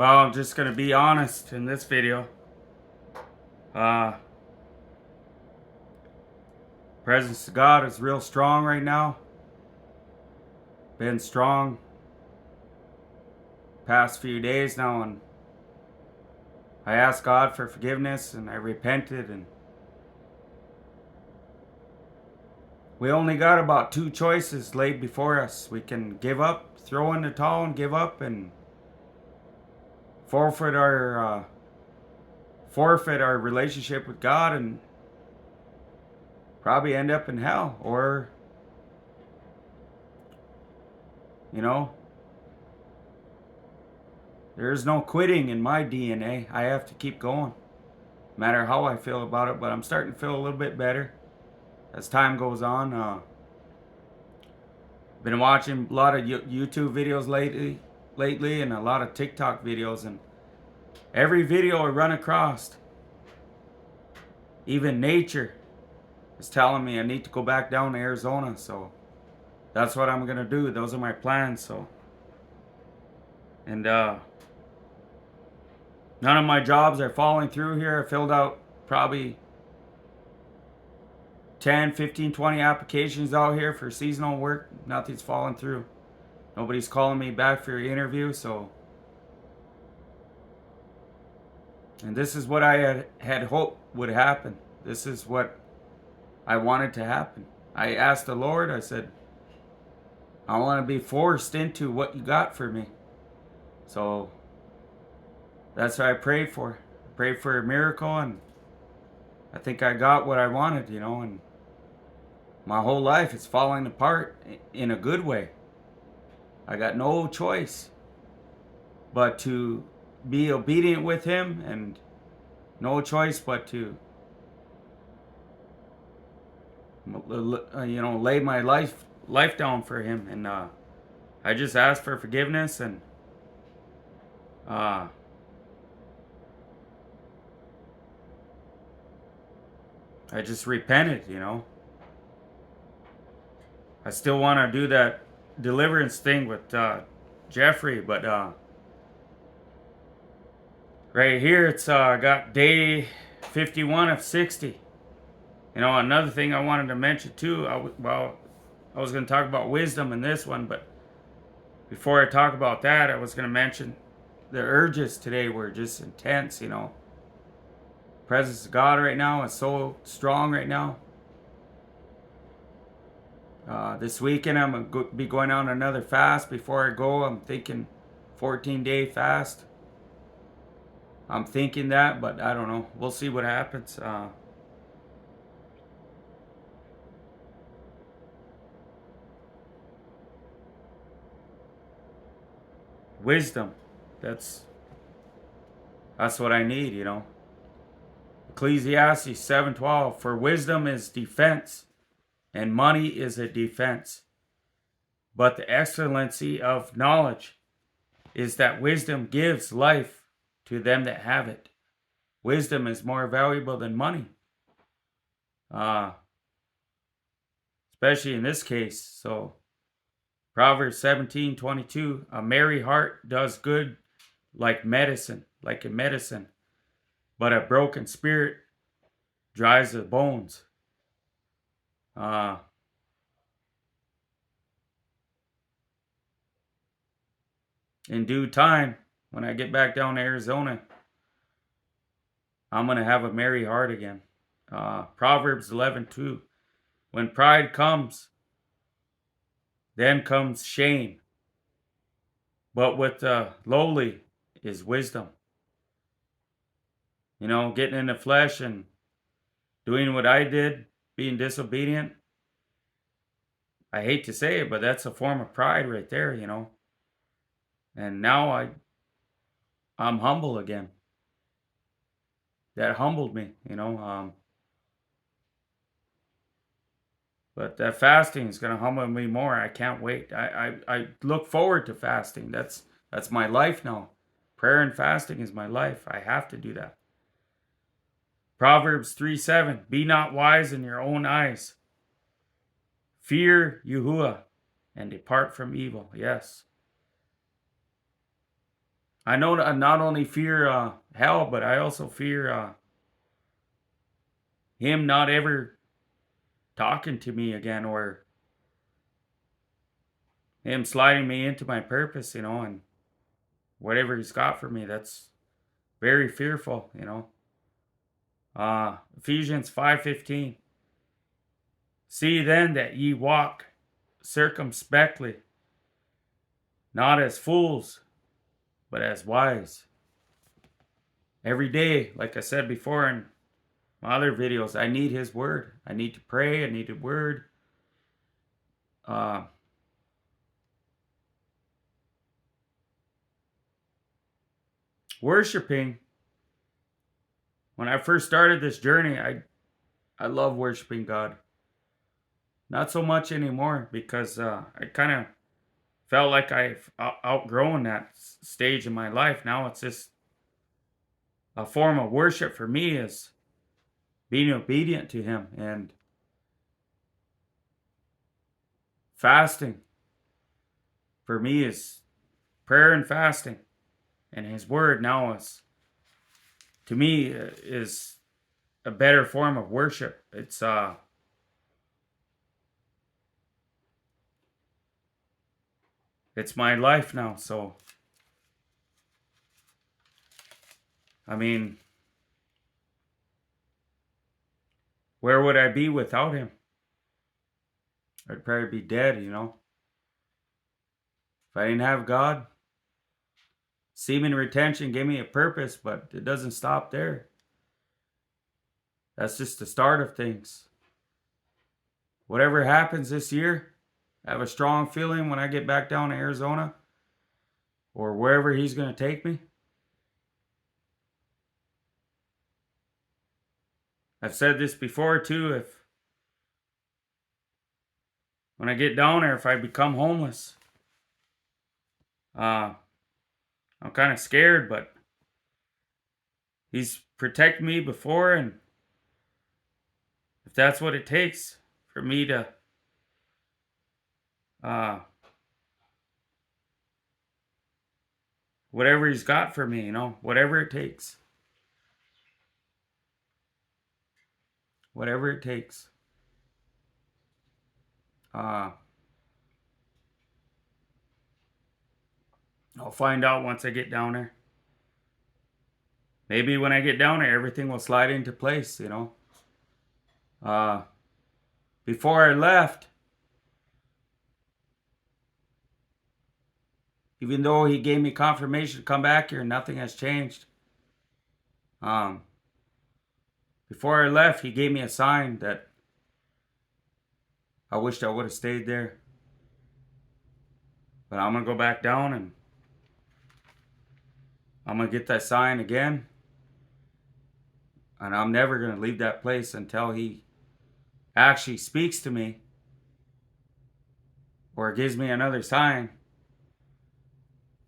Well, I'm just gonna be honest in this video. Uh, Presence of God is real strong right now. Been strong past few days now, and I asked God for forgiveness and I repented, and we only got about two choices laid before us. We can give up, throw in the towel and give up and forfeit our relationship with God and probably end up in hell, or you know, there's no quitting in my DNA. I have to keep going, no matter how I feel about it. But I'm starting to feel a little bit better as time goes on. Been watching a lot of YouTube videos lately, and a lot of TikTok videos, and every video I run across, even nature, is telling me I need to go back down to Arizona. So that's what I'm gonna do. Those are my plans. So, and none of my jobs are falling through here. I filled out probably 10, 15, 20 applications out here for seasonal work. Nothing's falling through. Nobody's calling me back for your interview. So, and this is what I had hoped would happen. This is what I wanted to happen. I asked the Lord, I said, I want to be forced into what you got for me. So that's what I prayed for. I prayed for a miracle, and I think I got what I wanted, and my whole life it's falling apart in a good way. I got no choice but to be obedient with him, and no choice but to lay my life down for him. And I just asked for forgiveness, and uh, I just repented. I still want to do that deliverance thing with Jeffrey, but right here it's got day 51 of 60. Another thing I wanted to mention too, I was going to talk about wisdom in this one, but before I talk about that, I was going to mention the urges today were just intense. Presence of God right now is so strong right now. This weekend I'm going to be going on another fast. Before I go, I'm thinking 14-day fast. I'm thinking that, but I don't know. We'll see what happens. Wisdom. That's what I need. Ecclesiastes 7:12. For wisdom is defense, and money is a defense. But the excellency of knowledge is that wisdom gives life to them that have it. Wisdom is more valuable than money. Especially in this case. So Proverbs 17:22, a merry heart does good like a medicine, but a broken spirit dries the bones. In due time, when I get back down to Arizona, I'm going to have a merry heart again. Proverbs 11:2, when pride comes, then comes shame, but with the lowly is wisdom. Getting in the flesh and doing what I did, being disobedient. I hate to say it, but that's a form of pride right there. And now I'm humble again. That humbled me. But that fasting is going to humble me more. I can't wait. I look forward to fasting. That's my life now. Prayer and fasting is my life. I have to do that. Proverbs 3:7, be not wise in your own eyes. Fear Yahuwah and depart from evil. Yes. I know I not only fear hell, but I also fear him not ever talking to me again, or him sliding me into my purpose, and whatever he's got for me. That's very fearful. Ephesians 5:15. See then that ye walk circumspectly, not as fools, but as wise. Every day, like I said before in my other videos, I need his word. I need to pray. I need a word. Worshiping. When I first started this journey, I love worshiping God. Not so much anymore because I kind of felt like I've outgrown that stage in my life. Now it's just a form of worship for me is being obedient to him, and fasting for me is prayer and fasting, and his word now is, to me, is a better form of worship. It's my life now. So I mean, where would I be without him? I'd probably be dead. If I didn't have God. Semen retention gave me a purpose, but it doesn't stop there. That's just the start of things. Whatever happens this year, I have a strong feeling when I get back down to Arizona or wherever he's going to take me. I've said this before too, if when I get down there, if I become homeless, I'm kind of scared, but he's protected me before, and if that's what it takes for me to whatever he's got for me, whatever it takes. Whatever it takes. I'll find out once I get down there. Maybe when I get down there, everything will slide into place, Before I left, even though he gave me confirmation to come back here, nothing has changed. Before I left, he gave me a sign that I wished I would have stayed there. But I'm going to go back down and I'm going to get that sign again. And I'm never going to leave that place until he actually speaks to me or gives me another sign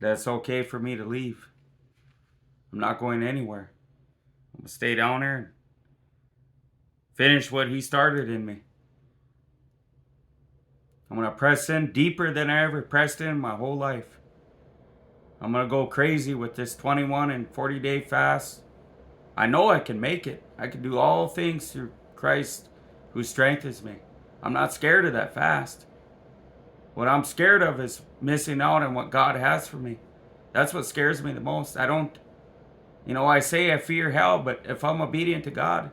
that it's okay for me to leave. I'm not going anywhere. I'm going to stay down there and finish what he started in me. I'm going to press in deeper than I ever pressed in my whole life. I'm going to go crazy with this 21 and 40 day fast. I know I can make it. I can do all things through Christ who strengthens me. I'm not scared of that fast. What I'm scared of is missing out on what God has for me. That's what scares me the most. I say I fear hell, but if I'm obedient to God,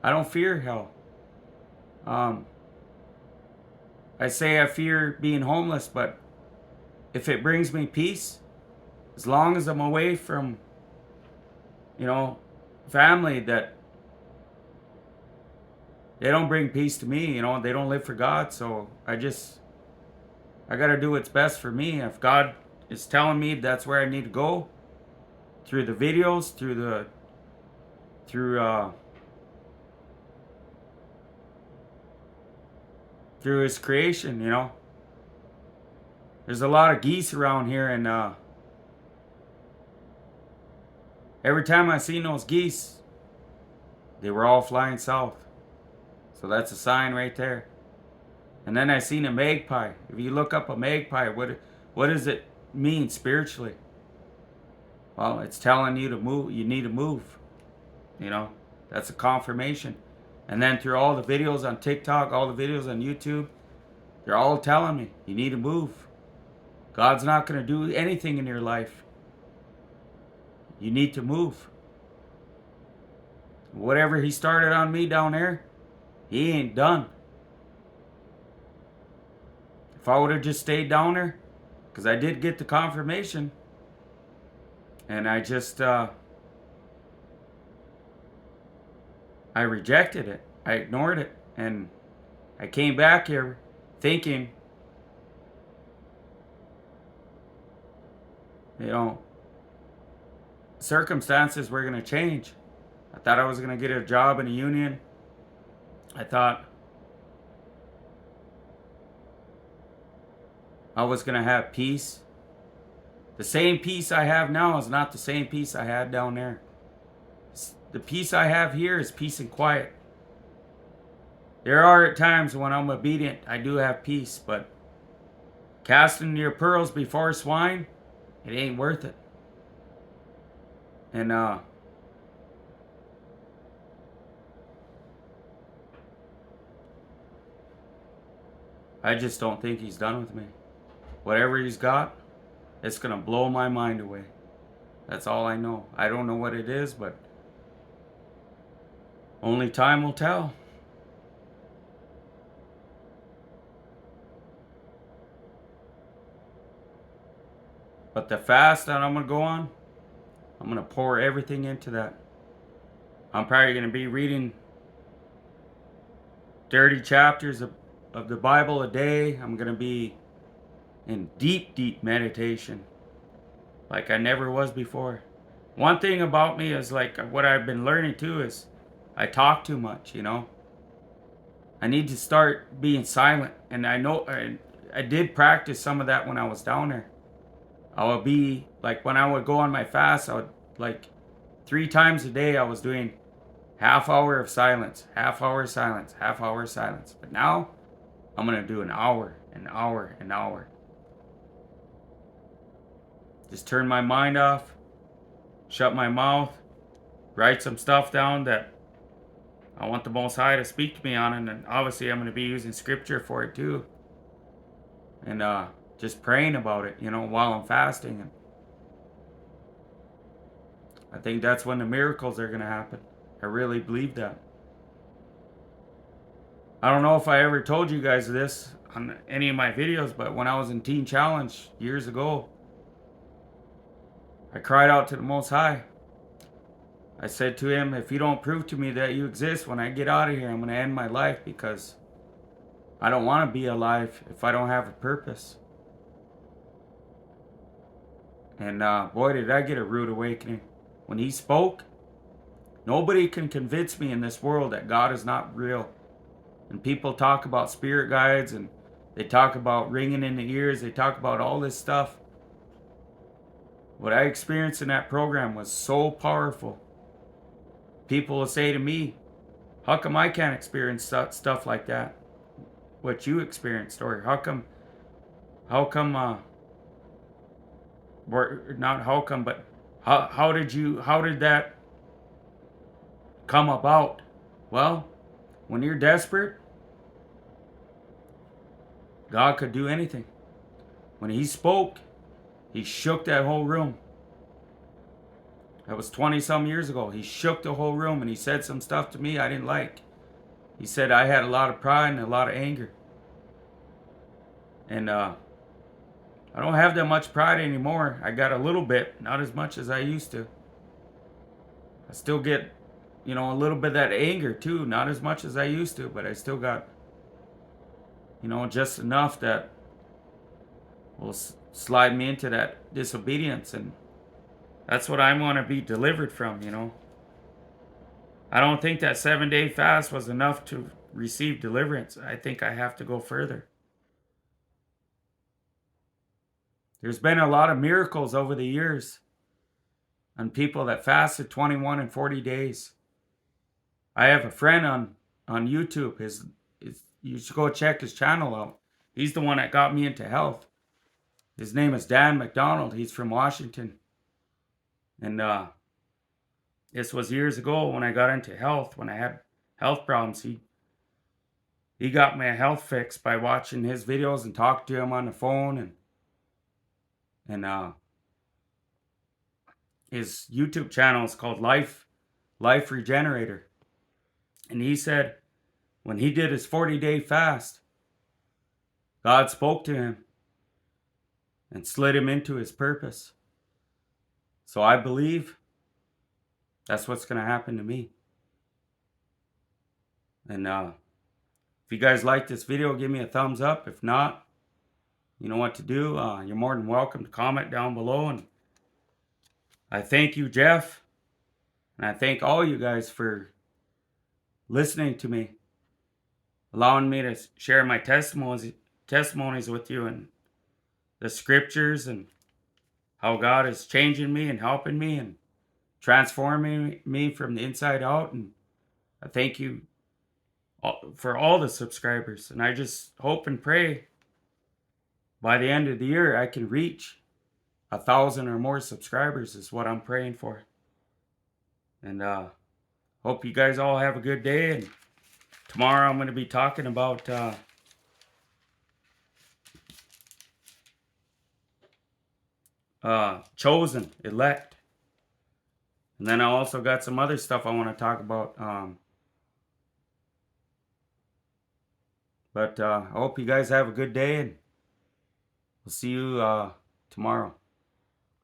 I don't fear hell. I say I fear being homeless, but if it brings me peace, as long as I'm away from, family that they don't bring peace to me, they don't live for God. So I got to do what's best for me. If God is telling me that's where I need to go, through the videos, through his creation, there's a lot of geese around here, and every time I seen those geese, they were all flying south. So that's a sign right there. And then I seen a magpie. If you look up a magpie, what does it mean spiritually? Well, it's telling you to move. You need to move. You know, that's a confirmation. And then through all the videos on TikTok, all the videos on YouTube, they're all telling me you need to move. God's not going to do anything in your life. You need to move. Whatever he started on me down there, he ain't done. If I would have just stayed down there, because I did get the confirmation, and I just, I rejected it. I ignored it. And I came back here thinking, you know, circumstances were going to change. I thought I was going to get a job in a union. I thought I was going to have peace. The same peace I have now is not the same peace I had down there. The peace I have here is peace and quiet. There are times when I'm obedient, I do have peace, but casting your pearls before swine, it ain't worth it. And I just don't think he's done with me. Whatever he's got, it's going to blow my mind away. That's all I know. I don't know what it is, but only time will tell. But the fast that I'm going to go on, I'm going to pour everything into that. I'm probably going to be reading 30 chapters of the Bible a day. I'm going to be in deep, deep meditation like I never was before. One thing about me is like what I've been learning too is I talk too much, you know. I need to start being silent. And I know I did practice some of that when I was down there. I would be like, when I would go on my fast, I would like 3 times a day I was doing half hour of silence, half hour of silence, half hour of silence. But now I'm going to do an hour, an hour, an hour. Just turn my mind off, shut my mouth, write some stuff down that I want the Most High to speak to me on. And then obviously I'm going to be using scripture for it too. And just praying about it, you know, while I'm fasting. And I think that's when the miracles are going to happen. I really believe that. I don't know if I ever told you guys this on any of my videos, but when I was in Teen Challenge years ago, I cried out to the Most High. I said to him, if you don't prove to me that you exist when I get out of here, I'm going to end my life, because I don't want to be alive if I don't have a purpose. And boy, did I get a rude awakening. When he spoke, nobody can convince me in this world that God is not real. And people talk about spirit guides, and they talk about ringing in the ears. They talk about all this stuff. What I experienced in that program was so powerful. People will say to me, how come I can't experience stuff like that? What you experienced? Or how come, not how come, but how did that come about? Well, when you're desperate, God could do anything. When he spoke, he shook that whole room. That was 20 some years ago. He shook the whole room, and he said some stuff to me I didn't like. He said I had a lot of pride and a lot of anger. And I don't have that much pride anymore. I got a little bit, not as much as I used to. I still get, you know, a little bit of that anger too, not as much as I used to, but I still got, you know, just enough that will slide me into that disobedience. And that's what I want to be delivered from, you know. I don't think that 7-day fast was enough to receive deliverance. I think I have to go further. There's been a lot of miracles over the years on people that fasted 21 and 40 days. I have a friend on YouTube. You should go check his channel out. He's the one that got me into health. His name is Dan McDonald. He's from Washington. And this was years ago when I got into health, when I had health problems. He got me a health fix by watching his videos and talking to him on the phone, and his YouTube channel is called Life Regenerator. And he said when he did his 40-day fast, God spoke to him and slid him into his purpose. So I believe that's what's going to happen to me. And if you guys like this video, give me a thumbs up. If not, you know what to do. You're more than welcome to comment down below. And I thank you, Jeff. And I thank all you guys for listening to me, allowing me to share my testimonies with you, and the scriptures, and how God is changing me and helping me and transforming me from the inside out. And I thank you for all the subscribers. And I just hope and pray by the end of the year I can reach 1,000 or more subscribers is what I'm praying for. And hope you guys all have a good day. And tomorrow I'm going to be talking about chosen, elect. And then I also got some other stuff I want to talk about. But I hope you guys have a good day, and we'll see you tomorrow.